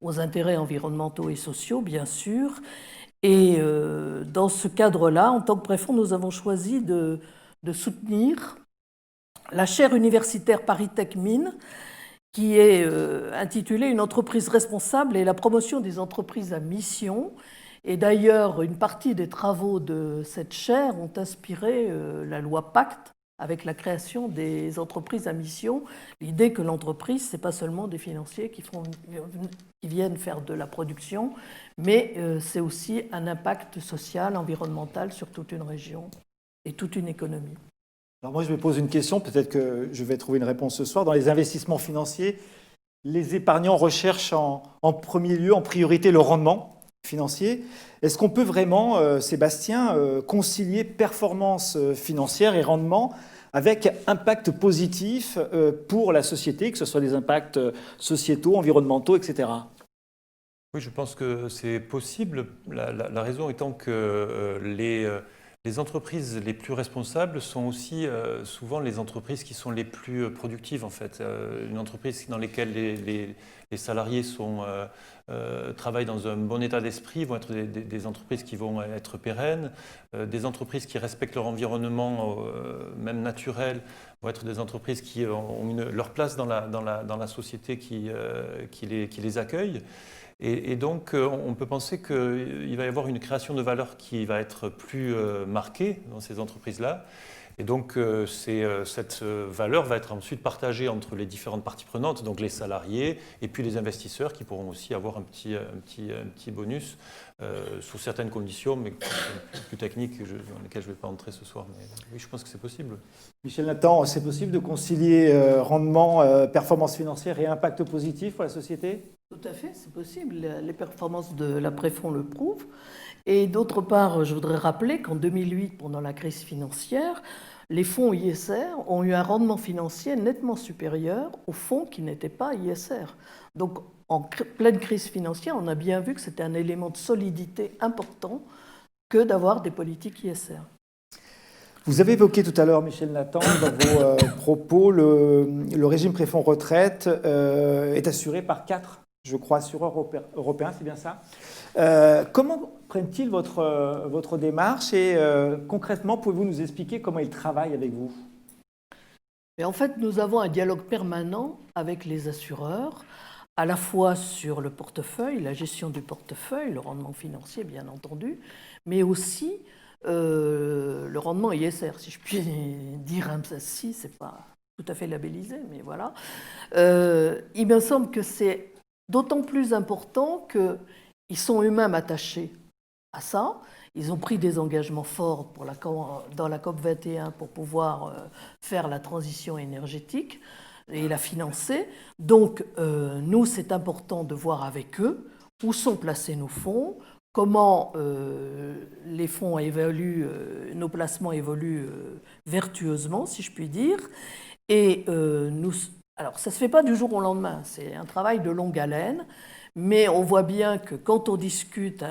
aux intérêts environnementaux et sociaux, bien sûr. Et dans ce cadre-là, en tant que préfonds, nous avons choisi de soutenir la chaire universitaire ParisTech Mines, qui est intitulée « Une entreprise responsable et la promotion des entreprises à mission ». Et d'ailleurs, une partie des travaux de cette chaire ont inspiré la loi Pacte, avec la création des entreprises à mission. L'idée que l'entreprise, ce n'est pas seulement des financiers qui viennent faire de la production, mais c'est aussi un impact social, environnemental sur toute une région et toute une économie. Alors moi, je me pose une question, peut-être que je vais trouver une réponse ce soir. Dans les investissements financiers, les épargnants recherchent en premier lieu, en priorité, le rendement financier. Est-ce qu'on peut vraiment, Sébastien, concilier performance financière et rendement avec impact positif pour la société, que ce soit des impacts sociétaux, environnementaux, etc. Oui, je pense que c'est possible. La raison étant que les entreprises les plus responsables sont aussi souvent les entreprises qui sont les plus productives, en fait. Une entreprise dans laquelle les salariés travaillent dans un bon état d'esprit vont être des entreprises qui vont être pérennes. Des entreprises qui respectent leur environnement, même naturel, vont être des entreprises qui ont leur place dans la société qui les accueille. Et donc, on peut penser qu'il va y avoir une création de valeur qui va être plus marquée dans ces entreprises-là. Et donc, cette valeur va être ensuite partagée entre les différentes parties prenantes, donc les salariés et puis les investisseurs qui pourront aussi avoir un petit bonus sous certaines conditions, mais plus techniques dans lesquelles je ne vais pas entrer ce soir. Mais oui, je pense que c'est possible. Michel Nathan, c'est possible de concilier rendement, performance financière et impact positif pour la société ? Tout à fait, c'est possible. Les performances de la Préfonds le prouvent. Et d'autre part, je voudrais rappeler qu'en 2008, pendant la crise financière, les fonds ISR ont eu un rendement financier nettement supérieur aux fonds qui n'étaient pas ISR. Donc, en pleine crise financière, on a bien vu que c'était un élément de solidité important que d'avoir des politiques ISR. Vous avez évoqué tout à l'heure, Michel Nathan, dans vos propos, le régime préfonds retraite est assuré par 4, je crois, assureurs européens, c'est bien ça. Comment prennent-ils votre démarche et concrètement, pouvez-vous nous expliquer comment ils travaillent avec vous ? Et en fait, nous avons un dialogue permanent avec les assureurs, à la fois sur le portefeuille, la gestion du portefeuille, le rendement financier bien entendu, mais aussi le rendement ISR, si je puis dire ainsi, c'est pas tout à fait labellisé, mais voilà. Il me semble que c'est d'autant plus important qu'ils sont eux-mêmes attachés à ça. Ils ont pris des engagements forts dans la COP 21 pour pouvoir faire la transition énergétique et la financer. Donc, nous, c'est important de voir avec eux où sont placés nos fonds, comment les fonds évoluent, nos placements évoluent vertueusement, si je puis dire. Et alors, ça ne se fait pas du jour au lendemain, c'est un travail de longue haleine, mais on voit bien que quand on discute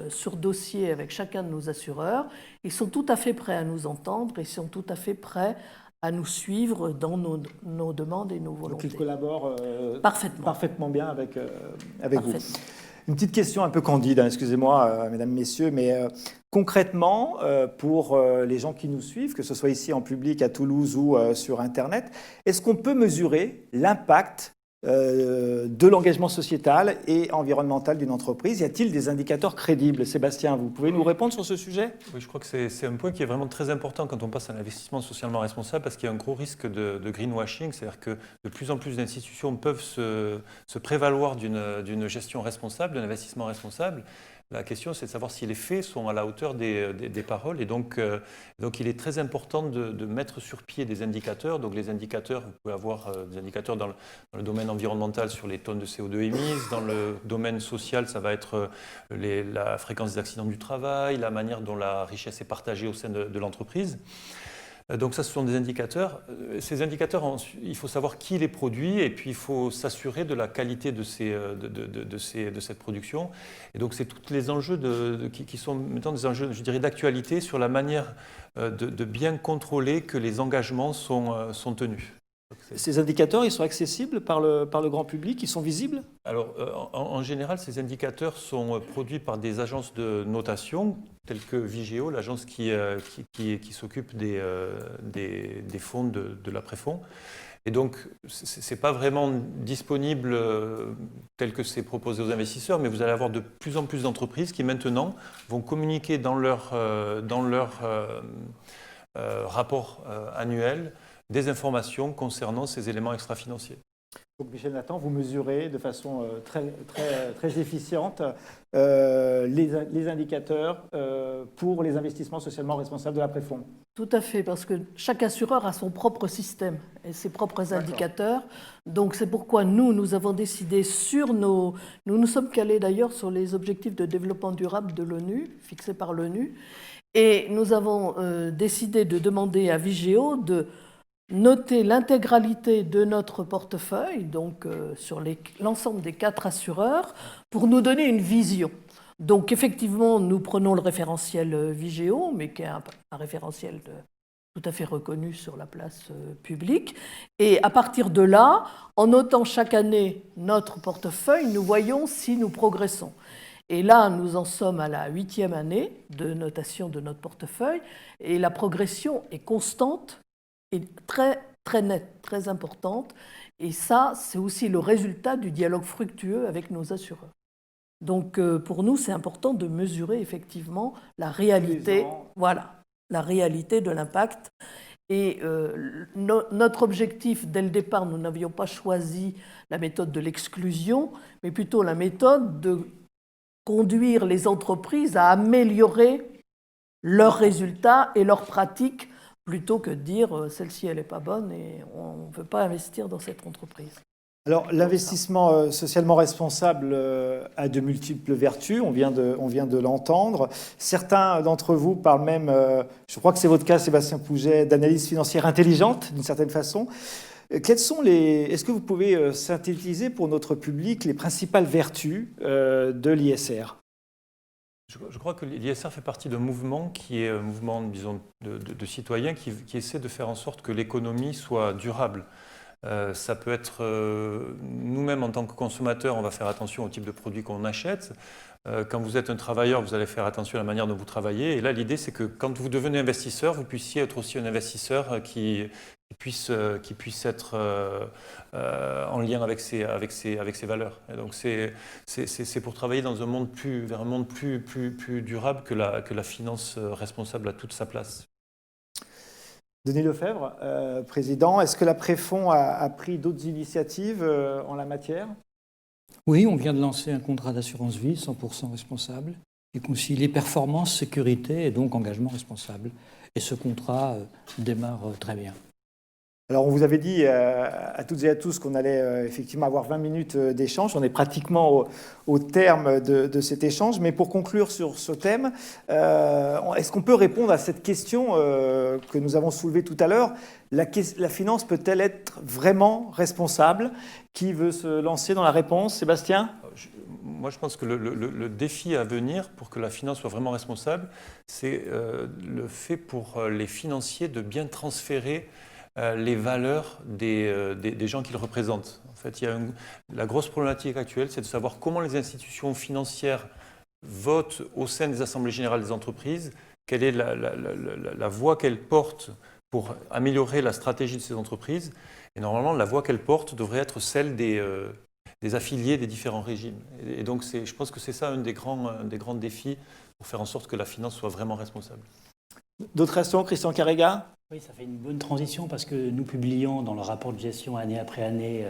sur dossier avec chacun de nos assureurs, ils sont tout à fait prêts à nous entendre, ils sont tout à fait prêts à nous suivre dans nos demandes et nos volontés. Donc ils collaborent parfaitement bien avec vous. Une petite question un peu candide, excusez-moi, mesdames, messieurs, mais concrètement, pour les gens qui nous suivent, que ce soit ici en public, à Toulouse ou sur Internet, est-ce qu'on peut mesurer l'impact de l'engagement sociétal et environnemental d'une entreprise? Y a-t-il des indicateurs crédibles? Sébastien, vous pouvez nous répondre sur ce sujet? Oui, je crois que c'est un point qui est vraiment très important quand on passe à l'investissement socialement responsable parce qu'il y a un gros risque de greenwashing, c'est-à-dire que de plus en plus d'institutions peuvent se prévaloir d'une gestion responsable, d'un investissement responsable. La question, c'est de savoir si les faits sont à la hauteur des paroles. Et donc, il est très important de mettre sur pied des indicateurs. Donc, les indicateurs, vous pouvez avoir des indicateurs dans le domaine environnemental sur les tonnes de CO2 émises. Dans le domaine social, ça va être la fréquence des accidents du travail, la manière dont la richesse est partagée au sein de l'entreprise. Donc ça, ce sont des indicateurs. Ces indicateurs, il faut savoir qui les produit et puis il faut s'assurer de la qualité de cette production. Et donc c'est tous les enjeux qui sont maintenant des enjeux, je dirais, d'actualité sur la manière de bien contrôler que les engagements sont tenus. Ces indicateurs, ils sont accessibles par le grand public? Ils sont visibles? Alors, en général, ces indicateurs sont produits par des agences de notation, telles que Vigeo, l'agence qui s'occupe des fonds de l'après-fonds. Et donc, ce n'est pas vraiment disponible tel que c'est proposé aux investisseurs, mais vous allez avoir de plus en plus d'entreprises qui, maintenant, vont communiquer dans leur rapport annuel des informations concernant ces éléments extra-financiers. Donc Michel Nathan, vous mesurez de façon très efficiente les indicateurs pour les investissements socialement responsables de l'après-fonds. Tout à fait, parce que chaque assureur a son propre système et ses propres indicateurs. Donc c'est pourquoi nous avons décidé nous nous sommes calés d'ailleurs sur les objectifs de développement durable de l'ONU, fixés par l'ONU, et nous avons décidé de demander à Vigeo de noter l'intégralité de notre portefeuille, donc sur l'ensemble des 4 assureurs, pour nous donner une vision. Donc effectivement, nous prenons le référentiel Vigeo, mais qui est un référentiel tout à fait reconnu sur la place publique. Et à partir de là, en notant chaque année notre portefeuille, nous voyons si nous progressons. Et là, nous en sommes à la 8e année de notation de notre portefeuille, et la progression est constante, est très nette, très importante. Et ça, c'est aussi le résultat du dialogue fructueux avec nos assureurs. Donc, pour nous, c'est important de mesurer effectivement la réalité, la réalité de l'impact. Et notre objectif, dès le départ, nous n'avions pas choisi la méthode de l'exclusion, mais plutôt la méthode de conduire les entreprises à améliorer leurs résultats et leurs pratiques, plutôt que de dire celle-ci elle n'est pas bonne et on ne veut pas investir dans cette entreprise. Alors l'investissement socialement responsable a de multiples vertus, on vient de l'entendre. Certains d'entre vous parlent même, je crois que c'est votre cas Sébastien Pouget, d'analyse financière intelligente d'une certaine façon. Est-ce que vous pouvez synthétiser pour notre public les principales vertus de l'ISR ? Je crois que l'ISR fait partie d'un mouvement qui est un mouvement, disons, de citoyens qui essaie de faire en sorte que l'économie soit durable. Ça peut être, nous-mêmes en tant que consommateurs, on va faire attention au type de produit qu'on achète. Quand vous êtes un travailleur, vous allez faire attention à la manière dont vous travaillez. Et là, l'idée, c'est que quand vous devenez investisseur, vous puissiez être aussi un investisseur qui puisse être en lien avec ses valeurs. Et donc c'est pour travailler dans un monde vers un monde plus durable que la finance responsable a toute sa place. Denis Lefebvre, président, est-ce que la Préfonds a pris d'autres initiatives en la matière ? Oui, on vient de lancer un contrat d'assurance vie 100% responsable qui concilie performance, sécurité et donc engagement responsable. Et ce contrat démarre très bien. Alors, on vous avait dit à toutes et à tous qu'on allait effectivement avoir 20 minutes d'échange. On est pratiquement au terme de cet échange. Mais pour conclure sur ce thème, est-ce qu'on peut répondre à cette question que nous avons soulevée tout à l'heure ? La finance peut-elle être vraiment responsable ? Qui veut se lancer dans la réponse ? Sébastien ? Moi, je pense que le défi à venir pour que la finance soit vraiment responsable, c'est le fait pour les financiers de bien transférer les valeurs des gens qu'ils représentent. En fait, la grosse problématique actuelle, c'est de savoir comment les institutions financières votent au sein des assemblées générales des entreprises, quelle est la voie qu'elles portent pour améliorer la stratégie de ces entreprises. Et normalement, la voie qu'elle porte devrait être celle des affiliés des différents régimes. Et donc, je pense que c'est ça un des grands défis pour faire en sorte que la finance soit vraiment responsable. D'autres questions, Christian Carrega? Oui, ça fait une bonne transition parce que nous publions dans le rapport de gestion année après année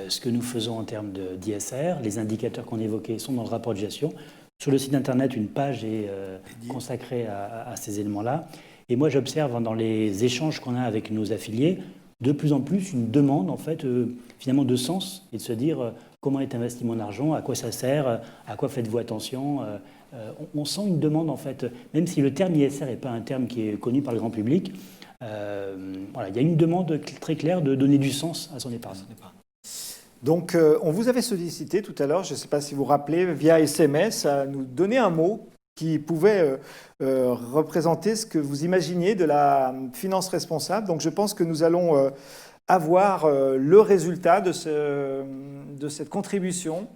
ce que nous faisons en termes d'ISR. Les indicateurs qu'on évoquait sont dans le rapport de gestion. Sur le site internet, une page est consacrée à ces éléments-là. Et moi, j'observe dans les échanges qu'on a avec nos affiliés, de plus en plus une demande, en fait, finalement de sens, et de se dire comment est investi mon argent, à quoi ça sert, à quoi faites-vous attention. On sent une demande, en fait, même si le terme ISR n'est pas un terme qui est connu par le grand public, voilà, il y a une demande très claire de donner du sens à son épargne. Donc, on vous avait sollicité tout à l'heure, je ne sais pas si vous vous rappelez, via SMS, à nous donner un mot qui pouvait représenter ce que vous imaginiez de la finance responsable. Donc, je pense que nous allons avoir le résultat de cette contribution.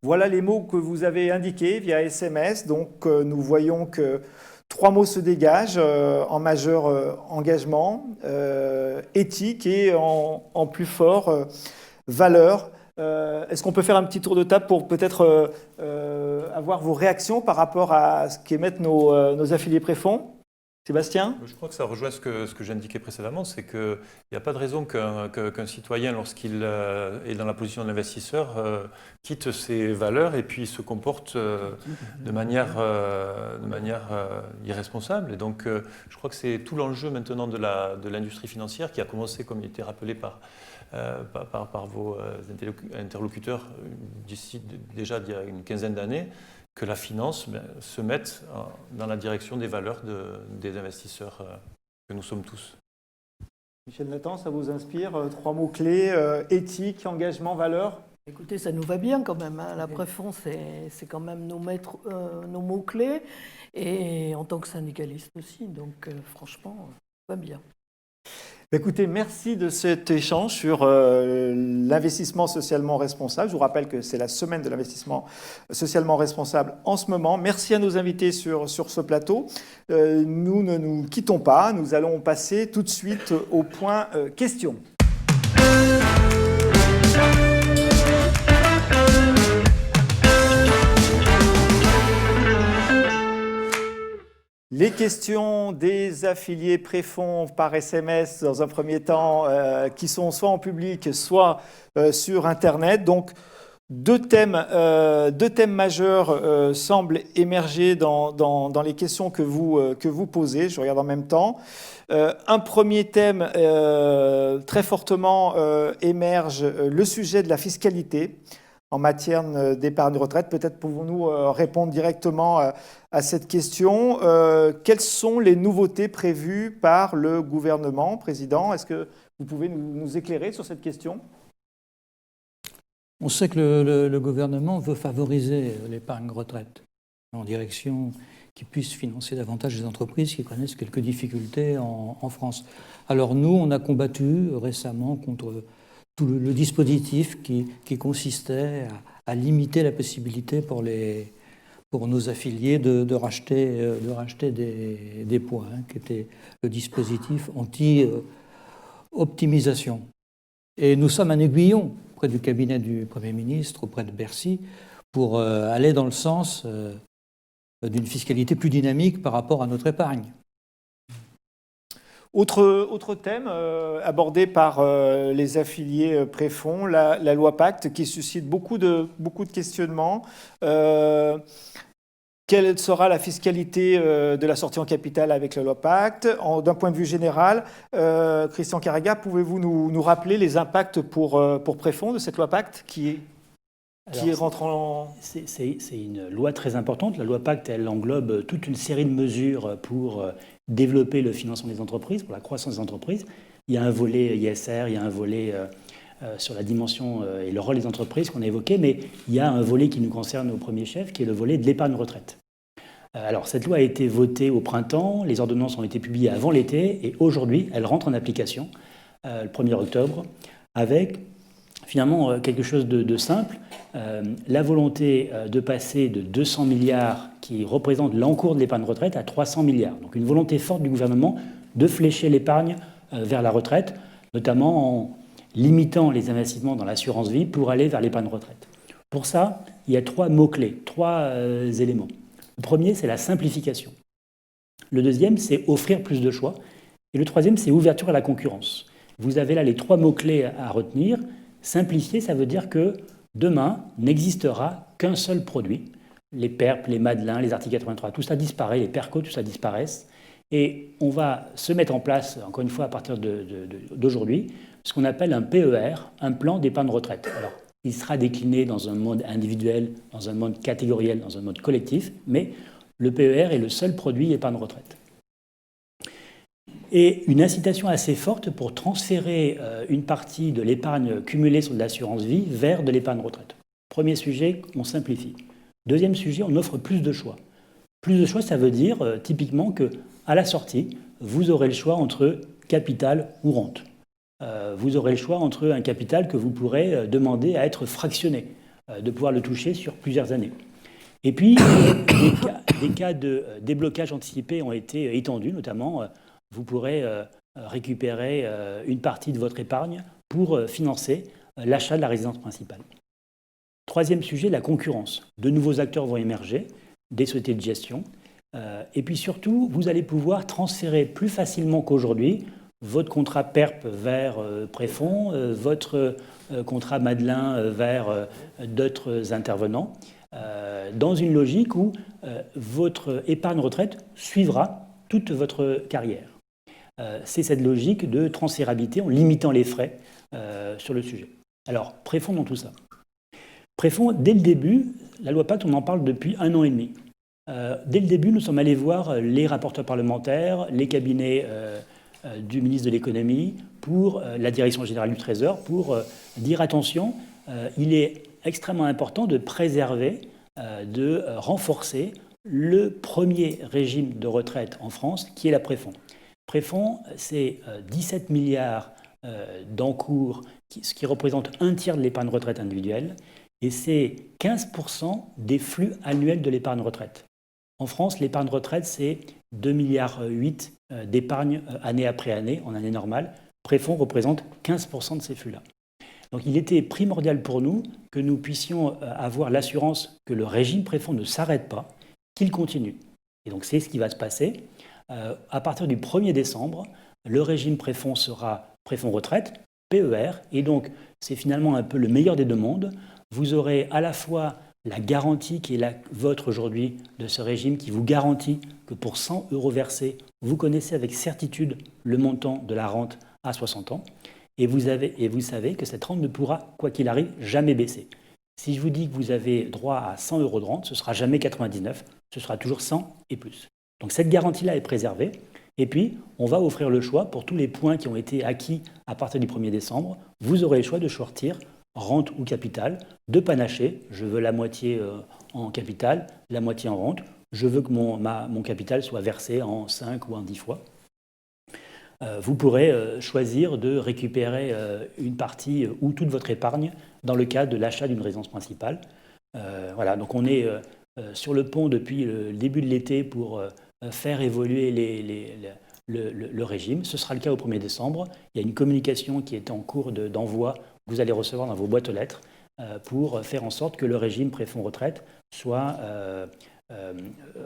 Voilà les mots que vous avez indiqués via SMS. Donc, nous voyons que 3 mots se dégagent en majeur engagement, éthique et en plus fort valeur. Est-ce qu'on peut faire un petit tour de table pour peut-être avoir vos réactions par rapport à ce qu'émettent nos affiliés préfonds? Sébastien? Je crois que ça rejoint ce que j'indiquais précédemment, c'est qu'il n'y a pas de raison qu'un citoyen, lorsqu'il est dans la position de l'investisseur, quitte ses valeurs et puis se comporte de manière irresponsable. Et donc, je crois que c'est tout l'enjeu maintenant de l'industrie financière qui a commencé, comme il était rappelé par vos interlocuteurs déjà il y a une quinzaine d'années, que la finance se mette dans la direction des valeurs des investisseurs que nous sommes tous. Michel Nathan, ça vous inspire? 3 mots-clés, éthique, engagement, valeur? Écoutez, ça nous va bien quand même. Hein. La préfond, c'est quand même nos mots-clés. Et en tant que syndicaliste aussi. Donc, franchement, ça va bien. Écoutez, merci de cet échange sur l'investissement socialement responsable. Je vous rappelle que c'est la semaine de l'investissement socialement responsable en ce moment. Merci à nos invités sur ce plateau. Nous ne nous quittons pas. Nous allons passer tout de suite au point questions. Les questions des affiliés préfonds par SMS, dans un premier temps, qui sont soit en public, soit sur Internet. Donc, deux thèmes majeurs semblent émerger dans les questions que vous posez. Je regarde en même temps. Un premier thème très fortement émerge, le sujet de la fiscalité en matière d'épargne retraite. Peut-être pouvons-nous répondre directement à cette question. Quelles sont les nouveautés prévues par le gouvernement, Président? Est-ce que vous pouvez nous éclairer sur cette question? On sait que le gouvernement veut favoriser l'épargne retraite en direction qui puisse financer davantage les entreprises qui connaissent quelques difficultés en France. Alors nous, on a combattu récemment contre tout le dispositif qui consistait à limiter la possibilité pour nos affiliés de racheter des points, qui était le dispositif anti-optimisation. Et nous sommes un aiguillon auprès du cabinet du Premier ministre, auprès de Bercy, pour aller dans le sens d'une fiscalité plus dynamique par rapport à notre épargne. Autre thème abordé par les affiliés préfonds, la loi Pacte, qui suscite beaucoup de questionnements. Quelle sera la fiscalité de la sortie en capital avec la loi Pacte? D'un point de vue général, Christian Carrega, pouvez-vous nous rappeler les impacts pour préfonds de cette loi Pacte qui rentre en... C'est une loi très importante. La loi Pacte, elle englobe toute une série de mesures pour développer le financement des entreprises, pour la croissance des entreprises. Il y a un volet ISR, il y a un volet sur la dimension et le rôle des entreprises qu'on a évoqué, mais il y a un volet qui nous concerne au premier chef, qui est le volet de l'épargne retraite. Alors, cette loi a été votée au printemps, les ordonnances ont été publiées avant l'été, et aujourd'hui, elle rentre en application le 1er octobre, avec finalement quelque chose de simple, la volonté de passer de 200 milliards qui représentent l'encours de l'épargne retraite à 300 milliards. Donc une volonté forte du gouvernement de flécher l'épargne vers la retraite. notamment en limitant les investissements dans l'assurance vie pour aller vers l'épargne retraite. Pour ça, il y a 3 mots-clés, 3 éléments. Le premier, c'est la simplification. Le deuxième, c'est offrir plus de choix. Et le troisième, c'est ouverture à la concurrence. Vous avez là les 3 mots-clés à retenir. Simplifier, ça veut dire que demain n'existera qu'un seul produit. Les PERP, les Madelin, les articles 83, tout ça disparaît, les PERCO, tout ça disparaissent. Et on va se mettre en place, encore une fois, à partir d'aujourd'hui, ce qu'on appelle un PER, un plan d'épargne retraite. Alors, il sera décliné dans un mode individuel, dans un mode catégoriel, dans un mode collectif, mais le PER est le seul produit épargne retraite. Et une incitation assez forte pour transférer une partie de l'épargne cumulée sur de l'assurance vie vers de l'épargne retraite. Premier sujet, on simplifie. Deuxième sujet, on offre plus de choix. Plus de choix, ça veut dire typiquement qu'à la sortie, vous aurez le choix entre capital ou rente. Vous aurez le choix entre un capital que vous pourrez demander à être fractionné, de pouvoir le toucher sur plusieurs années. Et puis, des cas de déblocage anticipé ont été étendus, notamment, vous pourrez récupérer une partie de votre épargne pour financer l'achat de la résidence principale. Troisième sujet, la concurrence. De nouveaux acteurs vont émerger, des sociétés de gestion. Et puis surtout, vous allez pouvoir transférer plus facilement qu'aujourd'hui votre contrat PERP vers Préfonds, votre contrat Madelin vers d'autres intervenants, dans une logique où votre épargne retraite suivra toute votre carrière. C'est cette logique de transférabilité en limitant les frais sur le sujet. Alors, Préfonds dans tout ça. Préfonds, dès le début, la loi Pacte, on en parle depuis 1 an et demi. Dès le début, nous sommes allés voir les rapporteurs parlementaires, les cabinets du ministre de l'économie, pour la direction générale du Trésor, pour dire attention, il est extrêmement important de préserver, de renforcer le premier régime de retraite en France, qui est la Préfonds. Préfonds, c'est 17 milliards d'encours, ce qui représente 1/3 de l'épargne retraite individuelle, et c'est 15% des flux annuels de l'épargne retraite. En France, l'épargne retraite, c'est 2,8 milliards d'épargne année après année, en année normale. Préfonds représente 15% de ces flux-là. Donc il était primordial pour nous que nous puissions avoir l'assurance que le régime Préfonds ne s'arrête pas, qu'il continue. Et donc c'est ce qui va se passer. À partir du 1er décembre, le régime Préfonds sera Préfonds retraite, PER, et donc c'est finalement un peu le meilleur des deux mondes. Vous aurez à la fois la garantie qui est la vôtre aujourd'hui de ce régime qui vous garantit que pour 100 € versés, vous connaissez avec certitude le montant de la rente à 60 ans. Et vous savez que cette rente ne pourra, quoi qu'il arrive, jamais baisser. Si je vous dis que vous avez droit à 100 € de rente, ce ne sera jamais 99, ce sera toujours 100 et plus. Donc cette garantie-là est préservée. Et puis, on va offrir le choix pour tous les points qui ont été acquis à partir du 1er décembre. Vous aurez le choix de choisir rente ou capital, de panacher. Je veux la moitié en capital, la moitié en rente. Je veux que mon capital soit versé en 5 ou en 10 fois. Vous pourrez choisir de récupérer une partie ou toute votre épargne dans le cadre de l'achat d'une résidence principale. Voilà, donc on est sur le pont depuis le début de l'été pour faire évoluer le régime. Ce sera le cas au 1er décembre. Il y a une communication qui est en cours d'envoi que vous allez recevoir dans vos boîtes aux lettres pour faire en sorte que le régime Préfonds retraite soit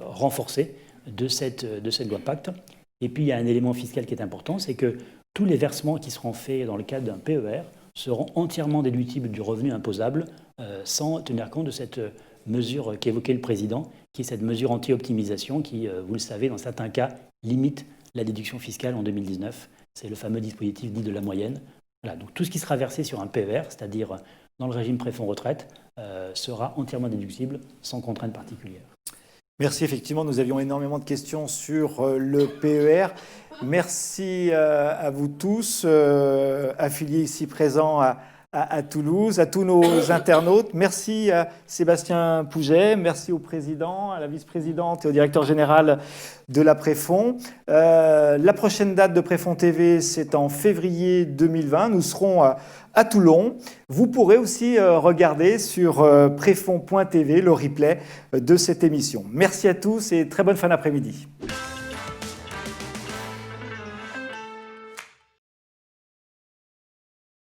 renforcé de cette loi Pacte. Et puis, il y a un élément fiscal qui est important, c'est que tous les versements qui seront faits dans le cadre d'un PER seront entièrement déductibles du revenu imposable sans tenir compte de cette mesure qu'évoquait le président, qui est cette mesure anti-optimisation qui, vous le savez, dans certains cas, limite la déduction fiscale en 2019. C'est le fameux dispositif dit de la moyenne. Voilà, donc tout ce qui sera versé sur un PER, c'est-à-dire dans le régime Préfonds retraite, sera entièrement déductible sans contrainte particulière. Merci, effectivement, nous avions énormément de questions sur le PER. Merci à vous tous, affiliés ici présents à Toulouse, à tous nos internautes. Merci à Sébastien Pouget, merci au président, à la vice-présidente et au directeur général de la Préfonds. La prochaine date de Préfonds TV, c'est en février 2020. Nous serons à Toulon. Vous pourrez aussi regarder sur préfonds.tv le replay de cette émission. Merci à tous et très bonne fin d'après-midi.